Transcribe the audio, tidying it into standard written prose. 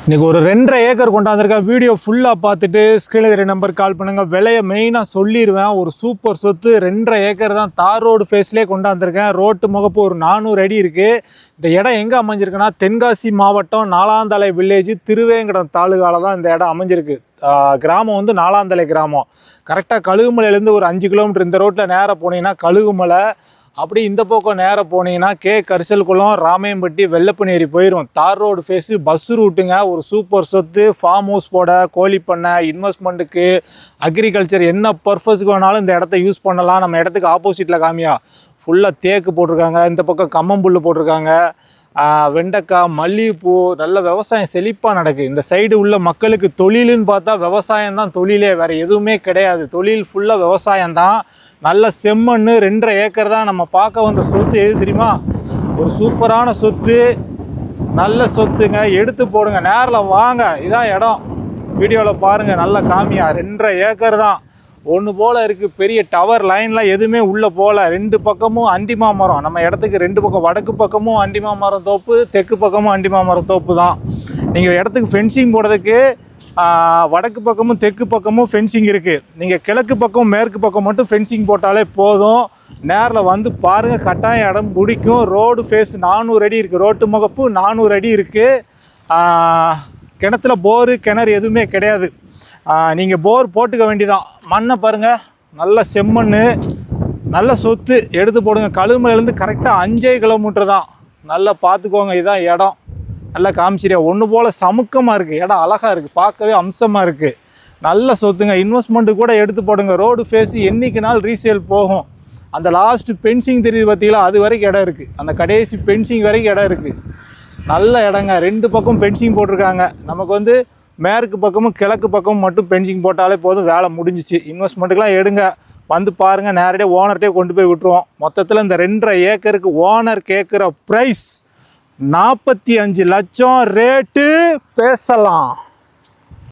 இன்றைக்கி ஒரு 2.5 acre கொண்டாந்துருக்கேன். Video ஃபுல்லாக பார்த்துட்டு ஸ்க்ரீனில் இருக்கிற நம்பருக்கு கால் பண்ணுங்கள். விலையை மெயினாக சொல்லிடுவேன். ஒரு சூப்பர் சொத்து 2.5 ஏக்கர் தான். தார் ரோடு ஃபேஸ்லேயே கொண்டாந்துருக்கேன். ரோட்டு முகப்பு ஒரு 400 அடி இருக்குது. இந்த இடம் எங்கே அமைஞ்சிருக்குன்னா தென்காசி மாவட்டம் நாலாந்தலை வில்லேஜ் திருவேங்கடம் தாலுகாவில் தான் இந்த இடம் அமைஞ்சிருக்கு. கிராமம் வந்து நாலாந்தலை கிராமம். கரெக்டாக கழுகுமலையிலேருந்து ஒரு 5 கிலோமீட்டர் இந்த ரோட்டில் நேராக போனீங்கன்னா கழுகுமலை. அப்படி இந்த பக்கம் நேராக போனீங்கன்னா கரிசல்குளம், ராமையம்பட்டி, வெள்ளப்பனேரி போயிடும். தார் ரோடு ஃபேஸு பஸ் ரூட்டுங்க. ஒரு சூப்பர் சொத்து. ஃபார்ம் ஹவுஸ் போட, கோழி பண்ணை, இன்வெஸ்ட்மெண்ட்டுக்கு, அக்ரிகல்ச்சர் என்ன பர்பஸுக்கு வேணாலும் இந்த இடத்த யூஸ் பண்ணலாம். நம்ம இடத்துக்கு ஆப்போசிட்டில் காமியா ஃபுல்லாக தேக்கு போட்டிருக்காங்க. இந்த பக்கம் கம்மம்புல் போட்டிருக்காங்க. வெண்டைக்காய், மல்லிகைப்பூ, நல்ல விவசாயம் செழிப்பாக நடக்குது. இந்த சைடு உள்ள மக்களுக்கு தொழிலுன்னு பார்த்தா விவசாயம் தான் தொழிலே, வேறு எதுவுமே கிடையாது. தொழில் ஃபுல்லாக விவசாயம்தான். நல்ல செம்மண் 2.5 ஏக்கர் தான். நம்ம பார்க்க வந்த சொத்து எது தெரியுமா? ஒரு சூப்பரான சொத்து, நல்ல சொத்துங்க. எடுத்து போடுங்க, நேரில் வாங்க. இதான் இடம். வீடியோவில் பாருங்கள், நல்ல காமியா. 2.5 ஏக்கர் தான். ஒன்று போல் இருக்குது. பெரிய டவர் லைன்லாம் எதுவுமே உள்ளே போகல. 2 பக்கமும் அண்டிமா மரம். நம்ம இடத்துக்கு 2 பக்கம், வடக்கு பக்கமும் அண்டிமா மரம் தோப்பு, தெற்கு பக்கமும் அண்டிமா மரம் தோப்பு தான். நீங்கள் இடத்துக்கு ஃபென்சிங் போடுறதுக்கு வடக்கு பக்கமும் தெற்கு பக்கமும் ஃபென்சிங் இருக்குது. நீங்கள் கிழக்கு பக்கம் மேற்கு பக்கம் மட்டும் ஃபென்சிங் போட்டாலே போதும். நேரில் வந்து பாருங்கள், கட்டாயம் இடம் பிடிக்கும். ரோடு ஃபேஸ் 400 அடி இருக்குது. ரோட்டு முகப்பு 400 அடி இருக்குது. கிணத்துல போரு கிணறு எதுவுமே கிடையாது. நீங்கள் போர் போட்டுக்க வேண்டியதான். மண்ணை பாருங்கள், நல்ல செம்மண், நல்ல சொத்து. எடுத்து போடுங்க. கழுகுமலையிலேருந்து கரெக்டாக 5 கிலோமீட்டர் தான். நல்லா பார்த்துக்கோங்க. இதுதான் இடம். நல்லா காமிச்சிரியா. ஒன்று போல் சமுக்கமாக இருக்குது. இடம் அழகாக இருக்குது, பார்க்கவே அம்சமாக இருக்குது. நல்ல சொத்துங்க. இன்வெஸ்ட்மெண்ட்டு கூட எடுத்து போடுங்க. ரோடு ஃபேஸு என்றைக்கு நாள் ரீசேல் போகும். அந்த லாஸ்ட்டு பென்சிங் தெரியுது பார்த்தீங்களா, அது வரைக்கும் இடம் இருக்குது. அந்த கடைசி பென்சிங் வரைக்கும் இடம் இருக்குது. நல்ல இடங்க. 2 பக்கம் பென்சிங் போட்டிருக்காங்க. நமக்கு வந்து மேற்கு பக்கமும் கிழக்கு பக்கமும் மட்டும் பென்சிங் போட்டாலே போதும், வேலை முடிஞ்சிச்சு. இன்வெஸ்ட்மெண்ட்டுக்கெலாம் எடுங்க, வந்து பாருங்கள். நேரடியாக ஓனர்கிட்டே கொண்டு போய் விட்டுருவோம். மொத்தத்தில் இந்த 2.5 ஏக்கருக்கு ஓனர் கேட்குற ப்ரைஸ் 45 லட்சம் ரேட்டு. பேசலாம்.